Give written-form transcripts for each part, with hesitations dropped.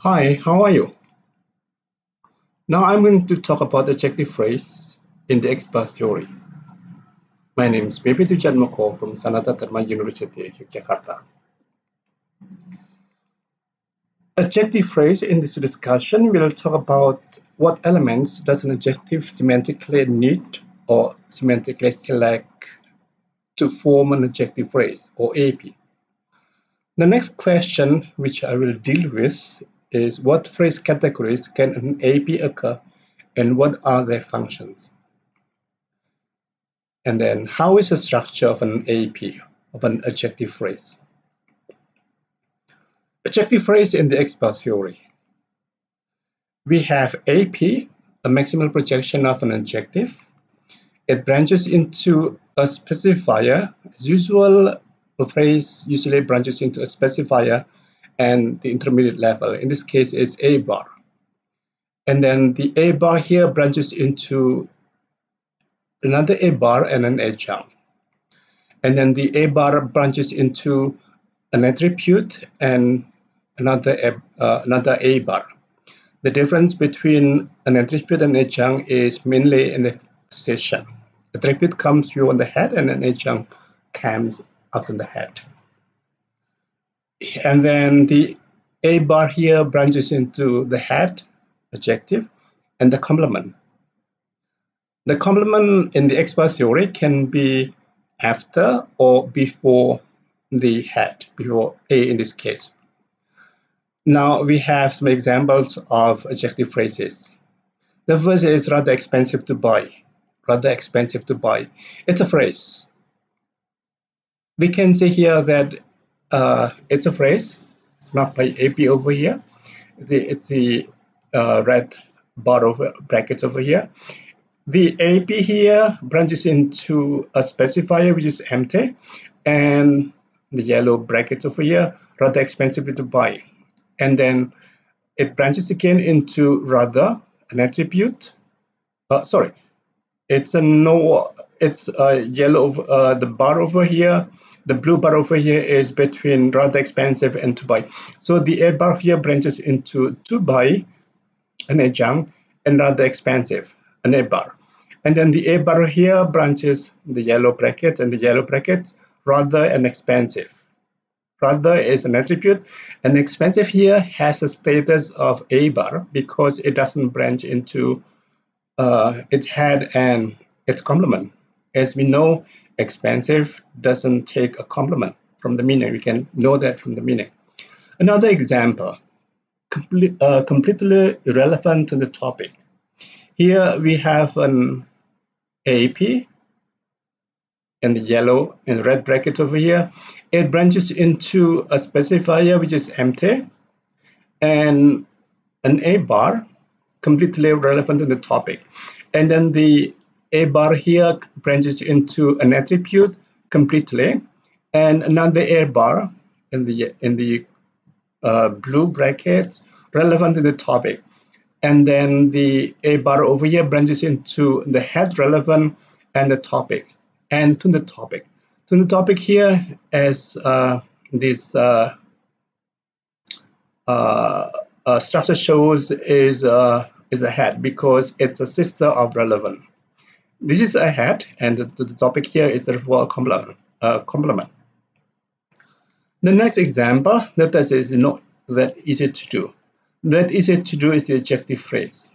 Hi, how are you? Now I'm going to talk about adjective phrase in the expert theory. My name is Baby Moko from Sanata Dharma University, Yogyakarta. Adjective phrase in this discussion will talk about what elements does an adjective semantically need or semantically select to form an adjective phrase or AP. The next question which I will deal with is what phrase categories can an AP occur and what are their functions? And then how is the structure of an AP, of an adjective phrase? Adjective phrase in the expert theory. We have AP, a maximal projection of an adjective. It branches into a specifier. As usual, a phrase usually branches into a specifier and the intermediate level. In this case is A bar. And then the A bar here branches into another A bar and an adjunct. And then the A bar branches into an attribute and another A bar. The difference between an attribute and adjunct is mainly in the position. Attribute comes before the head and an adjunct comes after the head. And then the A bar here branches into the head, adjective, and the complement. The complement in the expert theory can be after or before the head, before A in this case. Now we have some examples of adjective phrases. The first is rather expensive to buy. Rather expensive to buy. It's a phrase. We can see here that it's a phrase. It's marked by AP over here. It's the red bar over brackets over here. The AP here branches into a specifier which is empty, and the yellow brackets over here, rather expensive to buy. And then it branches again into rather, an attribute. It's a yellow, the bar over here, the blue bar over here is between rather expensive and to buy. So the A bar here branches into to buy, an adjunct, and rather expensive, an A bar. And then the A bar here branches the yellow brackets and the yellow brackets, rather and expensive. Rather is an attribute, and expensive here has a status of A bar because it doesn't branch into its head and its complement. As we know, expensive doesn't take a complement from the meaning. We can know that from the meaning. Another example, completely irrelevant to the topic. Here we have an AP and the yellow and red bracket over here. It branches into a specifier which is empty and an A bar, completely relevant to the topic. And then the A bar here branches into an attribute completely, and another A bar in the blue brackets relevant to the topic. And then the A bar over here branches into the head relevant and the topic and to the topic. To the topic here as this structure shows is a head because it's a sister of relevant. This is a head, and the topic here is therefore a complement. The next example that is not that easy to do. That easy to do is the adjective phrase.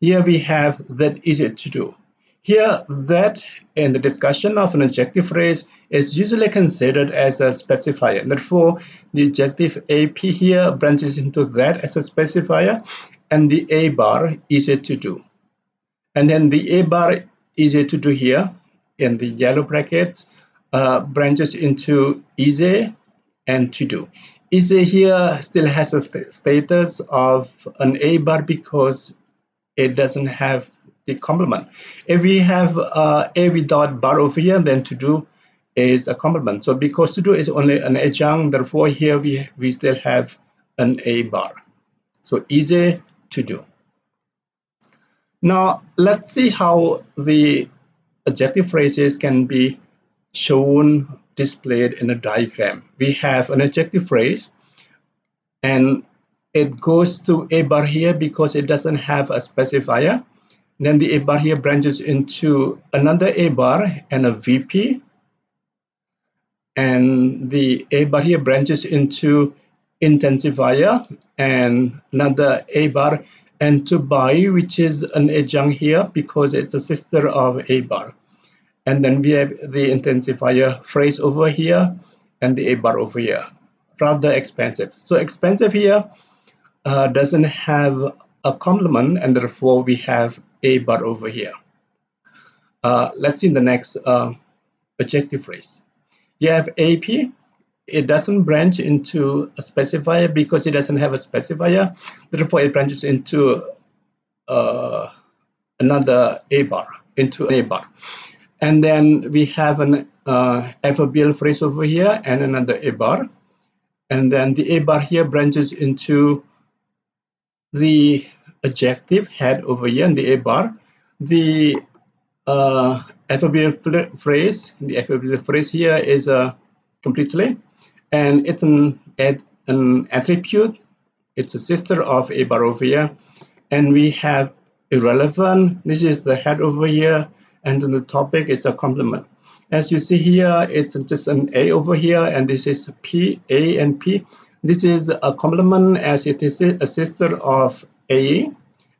Here we have that easy to do. Here, that in the discussion of an adjective phrase is usually considered as a specifier. Therefore, the adjective AP here branches into that as a specifier, and the A bar easy to do. And then the A bar easy to do here in the yellow brackets branches into easy and to do. Easy here still has a status of an A bar because it doesn't have the complement. If we have A without bar over here, then to do is a complement. So because to do is only an adjunct, therefore here we still have an A bar. So easy to do. Now let's see how the adjective phrases can be shown, displayed in a diagram. We have an adjective phrase, and it goes to a bar here because it doesn't have a specifier. Then the a bar here branches into another a bar and a VP, and the a bar here branches into intensifier and another a bar, and to by, which is an adjunct here because it's a sister of a bar. And then we have the intensifier phrase over here and the a bar over here. Rather expensive. So expensive here doesn't have a complement, and therefore we have a bar over here. Let's see the next adjective phrase. You have AP. It doesn't branch into a specifier because it doesn't have a specifier. Therefore, it branches into another a bar, into a bar. And then we have an adverbial phrase over here and another a bar. And then the a bar here branches into the adjective head over here and the a bar. The adverbial phrase, the adverbial phrase here is completely, and it's an attribute. It's a sister of a bar over here, and we have irrelevant. This is the head over here, and then the topic is a complement. As you see here, it's just an a over here, and this is p, a and p. This is a complement as it is a sister of a,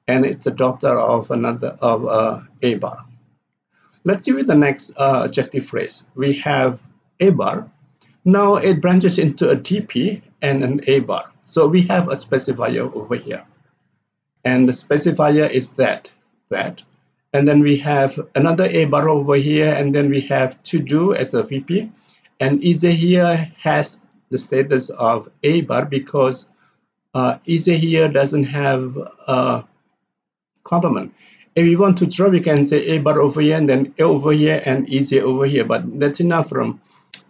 and it's a daughter of another of a bar. Let's see with the next adjective phrase. We have a bar. Now it branches into a DP and an a bar. So we have a specifier over here. And the specifier is that. And then we have another a bar over here, and then we have to do as a VP. And easy here has the status of a bar because easy here doesn't have a complement. If we want to draw, we can say a bar over here and then a over here and easy over here, but that's enough from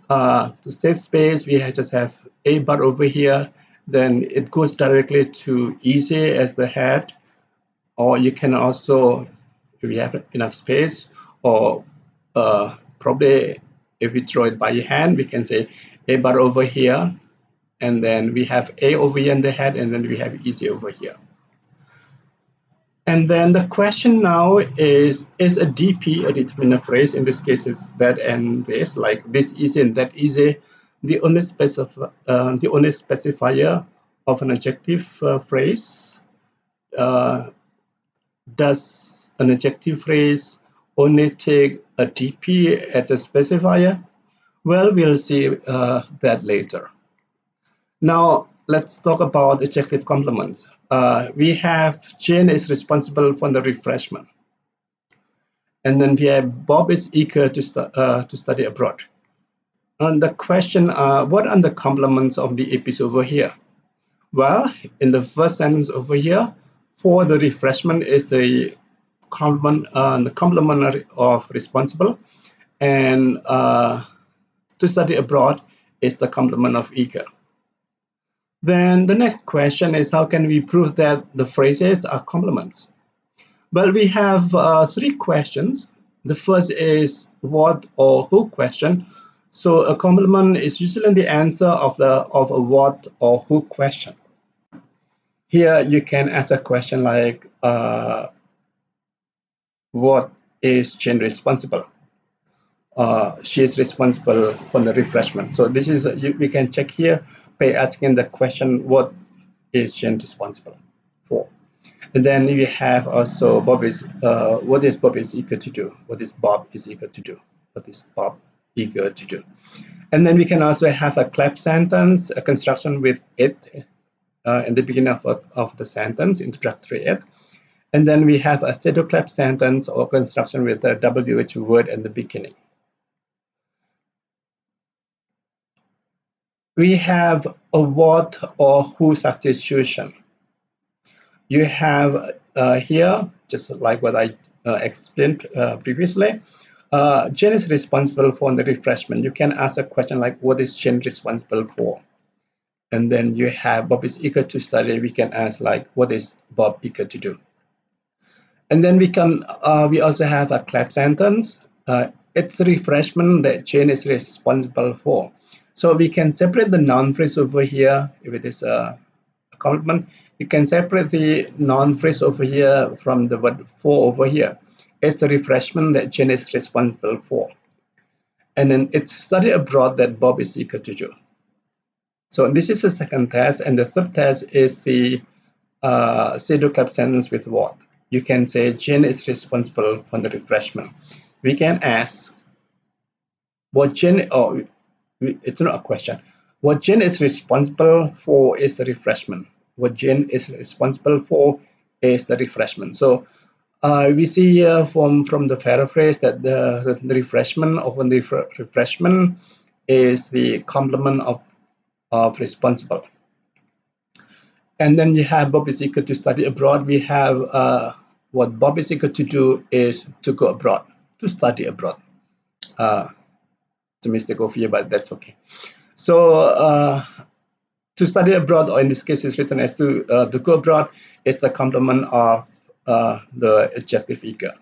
to save space. We just have a bar over here, then it goes directly to easy as the head, or you can also, if you have enough space, or probably if we draw it by hand, we can say a bar over here, and then we have a over here in the head, and then we have easy over here. And then the question now is a DP a determinate phrase? In this case, it's that and this, like this easy and that easy. The only specifier of an adjective phrase. Does an adjective phrase only take a DP as a specifier? Well, we'll see that later. Now, let's talk about adjective complements. We have Jane is responsible for the refreshment. And then we have Bob is eager to study abroad. And the question, what are the complements of the APs over here? Well, in the first sentence over here, for the refreshment is the complement, the complement of responsible, and to study abroad is the complement of eager. Then the next question is, how can we prove that the phrases are complements? Well, we have three questions. The first is what or who question. So a complement is usually the answer of a what or who question. Here you can ask a question like, what is Jane responsible? She is responsible for the refreshment. So this is we can check here by asking the question, what is Jane responsible for? And then we have also Bob is what is Bob is eager to do? What is Bob is eager to do? What is Bob eager to do? And then we can also have a clap sentence, a construction with it in the beginning of the sentence, introductory it. And then we have a pseudo clap sentence or construction with the WH word in the beginning. We have a what or who substitution. You have here, just like what I explained previously, Jane is responsible for the refreshment. You can ask a question like, what is Jane responsible for? And then you have Bob is eager to study. We can ask like, what is Bob eager to do? And then we also have a clap sentence. It's a refreshment that Jane is responsible for. So we can separate the noun phrase over here if it is a complement, you can separate the noun phrase over here from the word for over here. It's the refreshment that Jane is responsible for. And then it's study abroad that Bob is eager to do. So this is the second test, and the third test is the pseudo-clap sentence with what? You can say Jane is responsible for the refreshment. We can ask what Jane, or it's not a question. What Jane is responsible for is the refreshment. What Jane is responsible for is the refreshment. So we see here from the paraphrase that the refreshment or the refreshment is the complement of responsible. And then you have Bob is eager to study abroad. We have what Bob is eager to do is to go abroad, to study abroad. It's a mistake over here, but that's okay. So to study abroad, or in this case it's written as to go abroad, is the complement of the adjective eager.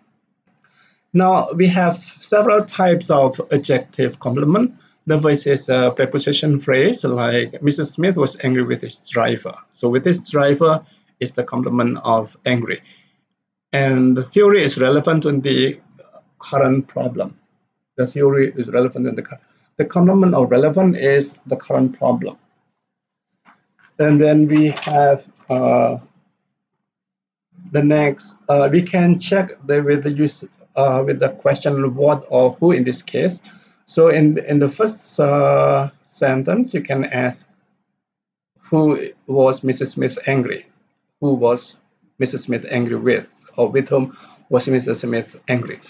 Now we have several types of adjective complement. The first is a preposition phrase, like Mr. Smith was angry with his driver. So with his driver is the complement of angry. And the theory is relevant to the current problem. The theory is relevant in the complement of relevant is the current problem. And then we have the next, we can check with the use with the question what or who in this case. So in the first sentence, you can ask who was Mrs. Smith angry? Who was Mrs. Smith angry with? Or with whom was Mrs. Smith angry?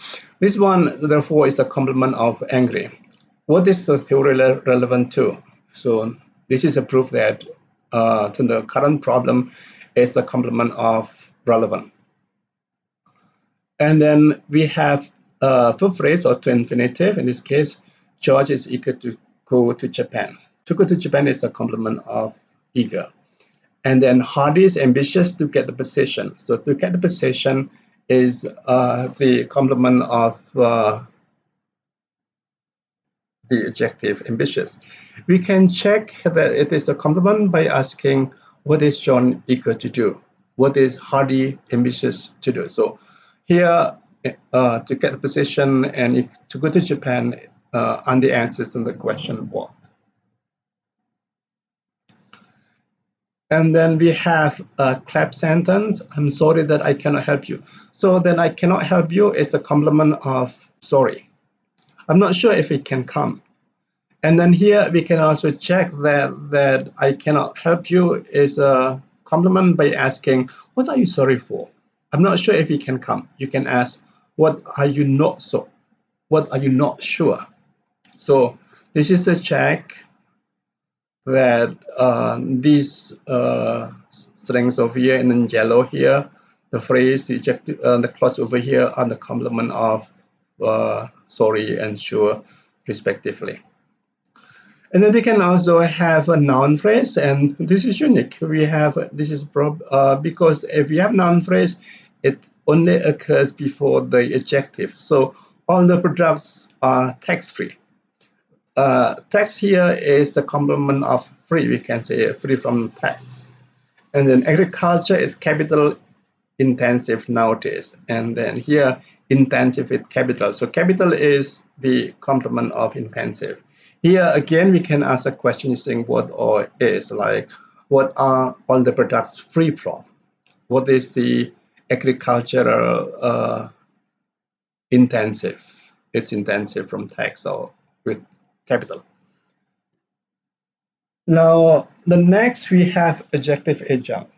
This one, therefore, is the complement of angry. What is the theory relevant to? So this is a proof that to the current problem is the complement of relevant. And then we have for phrase or to infinitive. In this case, George is eager to go to Japan. To go to Japan is a complement of eager. And then Hardy is ambitious to get the position. So to get the position is the complement of the adjective ambitious. We can check that it is a complement by asking what is John eager to do? What is Hardy ambitious to do? So here to get the position and to go to Japan and the answers to the question what. And then we have a clap sentence. I'm sorry that I cannot help you. So then I cannot help you is the complement of sorry. I'm not sure if it can come. And then here we can also check that I cannot help you is a complement by asking what are you sorry for? I'm not sure if it can come. You can ask what are you not so? What are you not sure? So this is a check that these strings over here and then yellow here, the phrase, the adjective, the clause over here are the complement of sorry and sure respectively. And then we can also have a noun phrase, and this is unique. We have this is because if we have noun phrase, it only occurs before the adjective. So all the products are tax-free. Tax here is the complement of free. We can say free from tax. And then agriculture is capital intensive nowadays. And then here intensive with capital. So capital is the complement of intensive. Here again we can ask a question using what or is, like what are all the products free from? What is the agricultural intensive? It's intensive from tax or with capital. Now the next we have adjective adjunct.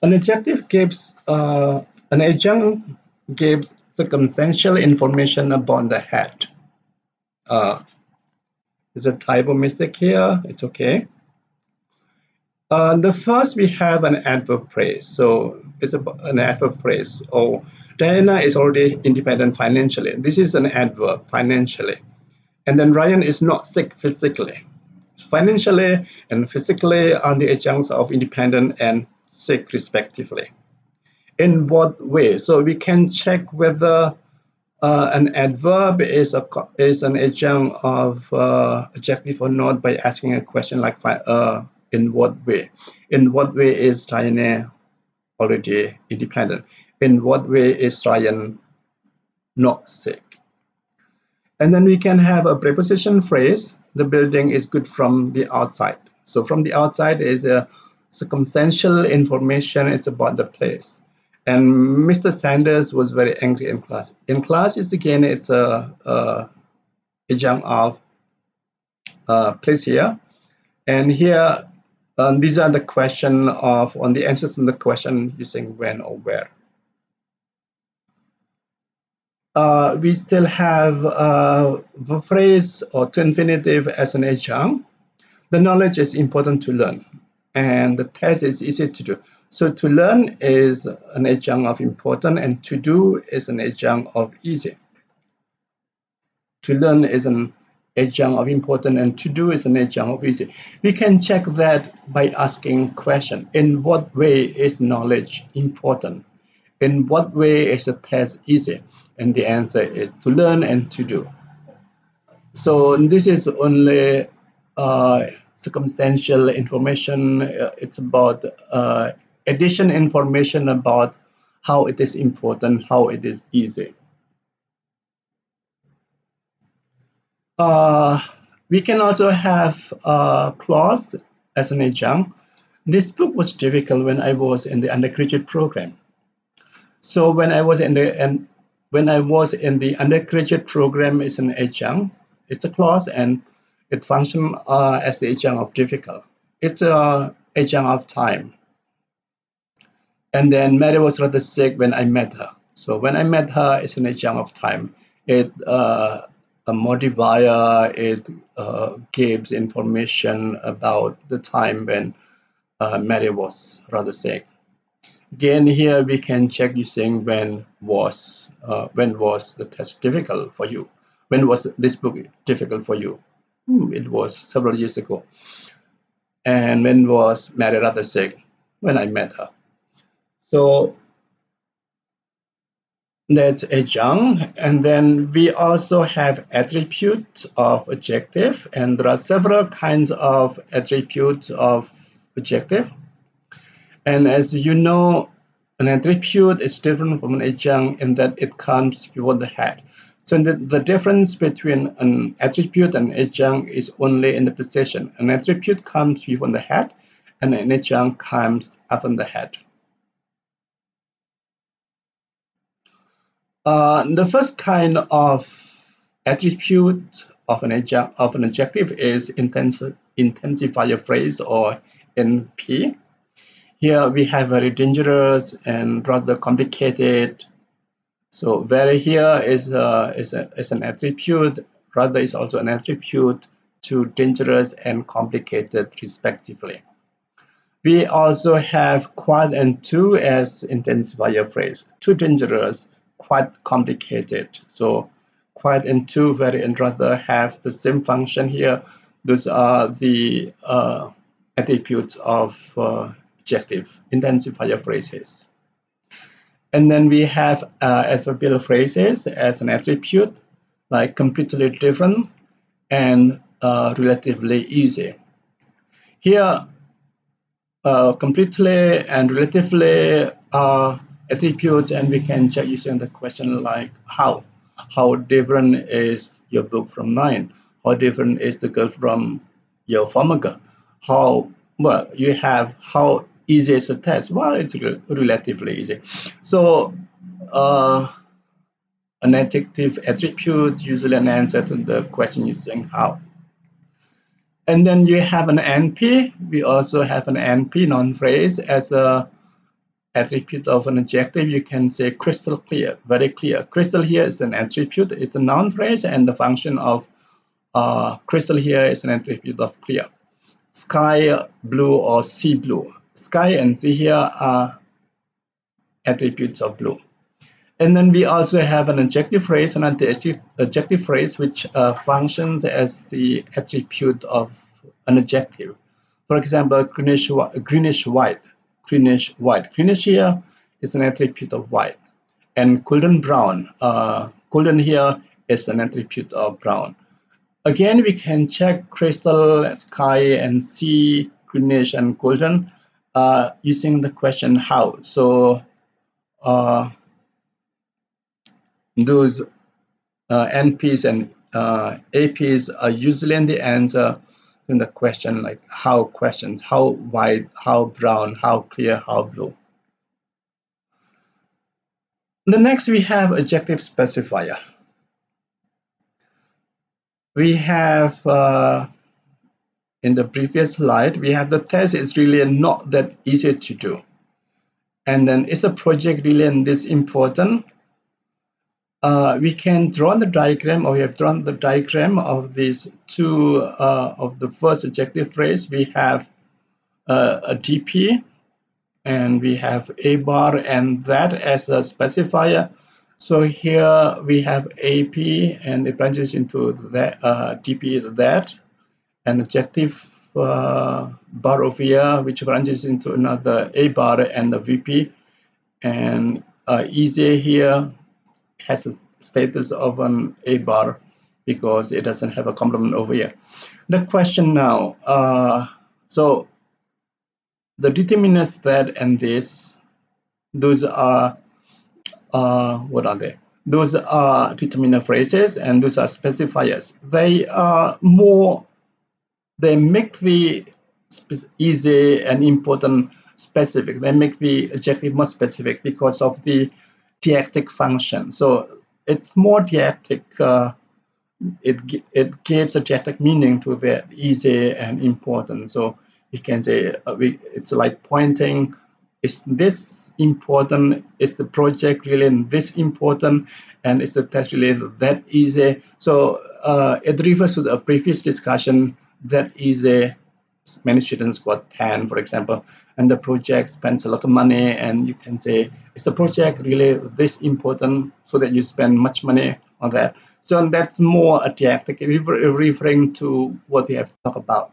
An adjective gives an adjunct gives circumstantial information about the head. There's a typo mistake here. It's okay. The first we have an adverb phrase. So it's an adverb phrase. Oh, Diana is already independent financially. This is an adverb, financially. And then Ryan is not sick physically. Financially and physically are the adjuncts of independent and sick respectively. In what way? So we can check whether An adverb is an adjunct of adjective or noun by asking a question like in what way? In what way is Ryan already independent? In what way is Ryan not sick? And then we can have a preposition phrase. The building is good from the outside. So from the outside is a circumstantial information. It's about the place. And Mr. Sanders was very angry in class. In class is again it's a adjunct of place here. And here these are the question of on the answers in the question using when or where. We still have the phrase or to infinitive as an adjunct. The knowledge is important to learn, and the test is easy to do. So to learn is an adjunct of important, and to do is an adjunct of easy. To learn is an adjunct of important, and to do is an adjunct of easy. We can check that by asking question: in what way is knowledge important? In what way is a test easy? And the answer is to learn and to do. So this is only circumstantial information. It's about addition information about how it is important, how it is easy. We can also have a clause as an adjunct. This book was difficult when I was in the undergraduate program. So when I was in the undergraduate program, it's an adjunct. It's a clause and it functions as the adjunct of difficult. It's a adjunct of time. And then Mary was rather sick when I met her. So when I met her, it's an adjunct of time. It a modifier. It gives information about the time when Mary was rather sick. Again, here we can check using when was the test difficult for you? When was this book difficult for you? It was several years ago. And when was Mary rather sick? When I met her. So that's adjunct. And then we also have attribute of adjective, and there are several kinds of attributes of adjective. And as you know, an attribute is different from an adjunct in that it comes before the head. So the difference between an attribute and adjunct is only in the position. An attribute comes before the head, and an adjunct comes after the head. The first kind of attribute of an adjective is intensifier phrase, or NP. Here we have very dangerous and rather complicated. So very here is an attribute, rather is also an attribute to dangerous and complicated respectively. We also have quite and too as intensifier phrase. Too dangerous, quite complicated. So quite and too, very and rather have the same function here. Those are the attributes of adjective intensifier phrases. And then we have adverbial phrases as an attribute, like completely different and relatively easy. Here, completely and relatively are attributes, and we can check using the question like how. How different is your book from mine? How different is the girl from your former girl? How well you have how easy is the test? Well, it's relatively easy. So an adjective attribute usually an answer to the question using how. And then you have an NP. We also have an NP noun phrase as a attribute of an adjective. You can say crystal clear, very clear. Crystal here is an attribute, it's a noun phrase, and the function of crystal here is an attribute of clear. Sky blue or sea blue. Sky and sea here are attributes of blue. And then we also have an adjective phrase, and the adjective phrase which functions as the attribute of an adjective. For example, greenish white. Greenish here is an attribute of white. And golden brown. golden here is an attribute of brown. Again, we can check crystal, sky, and sea, greenish, and golden using the question how. So those NPs and APs are usually in the answer in the question, like how questions, how white, how brown, how clear, how blue. The next we have adjective specifier. We have in the previous slide, we have the test is really not that easy to do. And then is the project really this important? We can draw the diagram, or we have drawn the diagram of these two of the first adjective phrase. We have a DP and we have a bar and that as a specifier. So here we have AP and it branches into that DP is that, an adjective bar over here which branches into another a bar and the VP, and easy here has a status of an a bar because it doesn't have a complement over here. The question now, so the determinants that and this, those are what are they? Those are determiner phrases and those are specifiers. They are more, they make the easy and important specific. They make the adjective more specific because of the deictic function. So it's more deictic. It gives a deictic meaning to the easy and important. So we can say it's like pointing. Is this important? Is the project really this important? And is the test really that easy? So it refers to the previous discussion that easy. Many students got 10, for example, and the project spends a lot of money, and you can say, is the project really this important so that you spend much money on that? So that's more a deictic, referring to what we have talked about.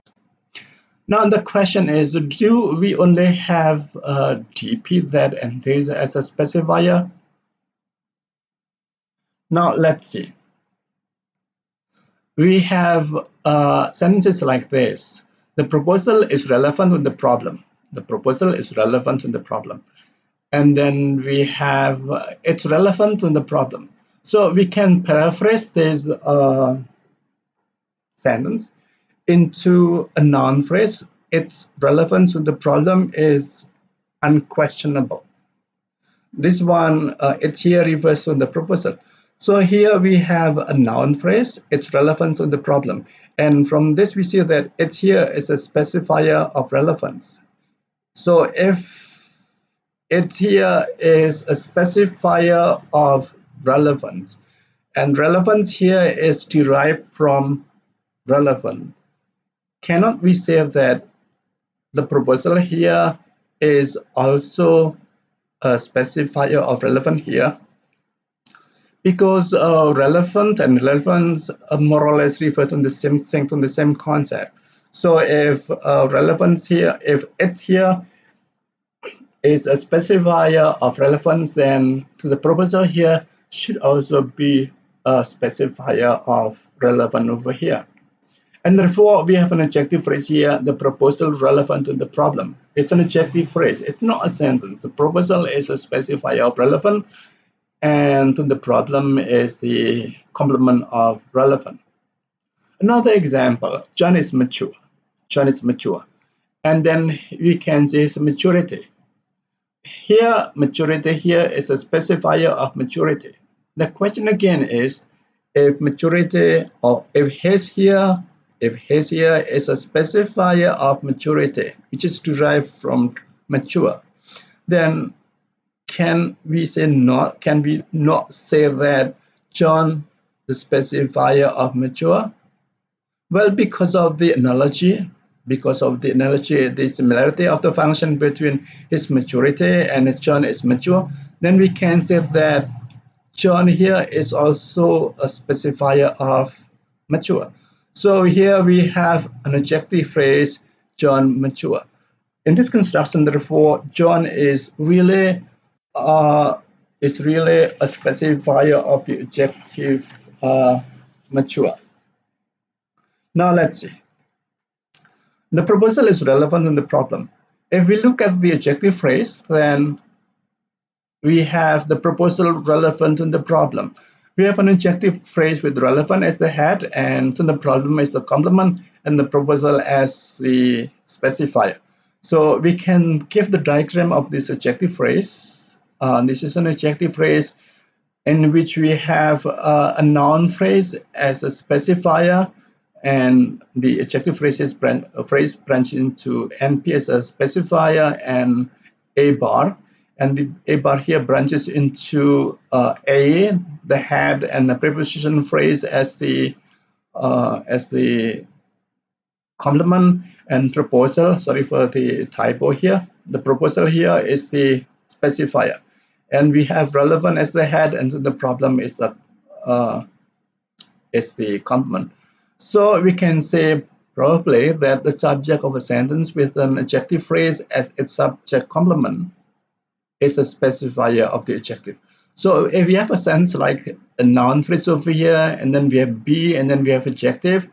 Now the question is, do we only have DP, that, and this as a specifier? Now let's see. We have sentences like this. The proposal is relevant to the problem. The proposal is relevant to the problem. And then we have it's relevant to the problem. So we can paraphrase this sentence into a noun phrase. Its relevance to the problem is unquestionable. This one, it here refers to the proposal. So here we have a noun phrase, its relevance to the problem. And from this we see that it's here is a specifier of relevance. So if it's here is a specifier of relevance, and relevance here is derived from relevant, cannot we say that the proposal here is also a specifier of relevant here? Because relevant and relevance more or less refer to the same thing, to the same concept. So if relevance here, if it's here is a specifier of relevance, then to the proposal here should also be a specifier of relevant over here. And therefore, we have an adjective phrase here, the proposal relevant to the problem. It's an adjective phrase. It's not a sentence. The proposal is a specifier of relevant, and to the problem is the complement of relevant. Another example, John is mature. John is mature. And then we can say it's maturity. Here, maturity here is a specifier of maturity. The question again is, if maturity, or if his here is a specifier of maturity, which is derived from mature, then can we not say that John the specifier of mature? Well, because of the analogy, the similarity of the function between his maturity and John is mature, then we can say that John here is also a specifier of mature. So here we have an adjective phrase, John mature. In this construction, therefore, John is really is really a specifier of the adjective mature. Now let's see. The proposal is relevant in the problem. If we look at the adjective phrase, then we have the proposal relevant in the problem. We have an adjective phrase with relevant as the head, and the problem is the complement, and the proposal as the specifier. So we can give the diagram of this adjective phrase. This is an adjective phrase in which we have a noun phrase as a specifier, and the adjective phrase branch into NP as a specifier and A bar, and the A bar here branches into A, the head, and the preposition phrase as the complement, and proposal. Sorry for the typo here. The proposal here is the specifier, and we have relevant as the head, and the problem is the complement. So we can say probably that the subject of a sentence with an adjective phrase as its subject complement is a specifier of the adjective. So if we have a sentence like a noun phrase over here, and then we have be, and then we have adjective,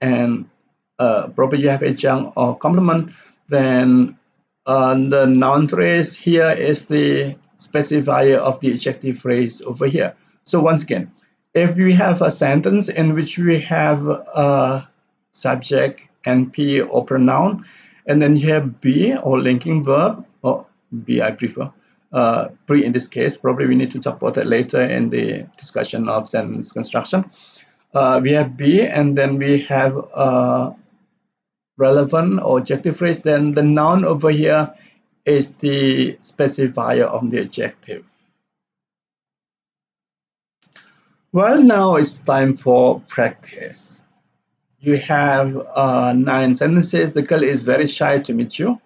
and probably you have adjunct or complement, then the noun phrase here is the specifier of the adjective phrase over here. So once again, if we have a sentence in which we have a subject, NP, or pronoun, and then you have be or linking verb, or be I prefer, pre in this case, probably we need to talk about that later in the discussion of sentence construction. We have be, and then we have relevant or adjective phrase, then the noun over here is the specifier of the adjective. Well, now it's time for practice. You have 9 sentences. The girl is very shy to meet you,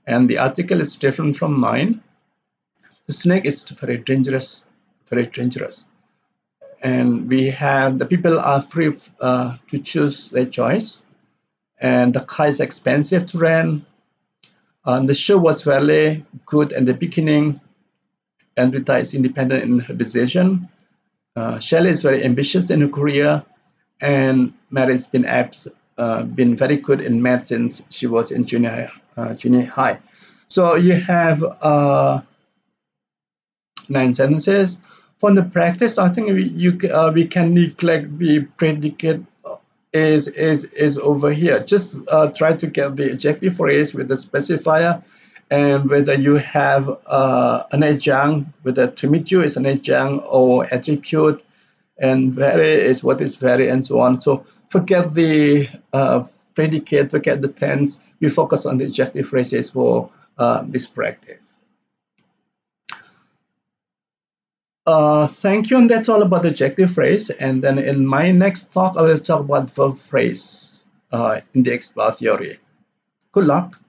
and the article is different from mine. The snake is very dangerous, very dangerous. And we have the people are free to choose their choice, and the car is expensive to rent. The show was very good in the beginning, and Rita is independent in her decision. Shelley is very ambitious in her career, and Mary's been very good in math since she was in junior high. So you have 9 sentences. For the practice, I think we can neglect the predicate is over here. Just try to get the adjective phrase with the specifier, and whether you have an adjunct, whether to meet you is an adjunct or attribute, and very is what is very, and so on. So forget the predicate, forget the tense. We focus on the adjective phrases for this practice. Thank you, and that's all about the adjective phrase. And then in my next talk, I will talk about verb phrase in the explore theory. Good luck.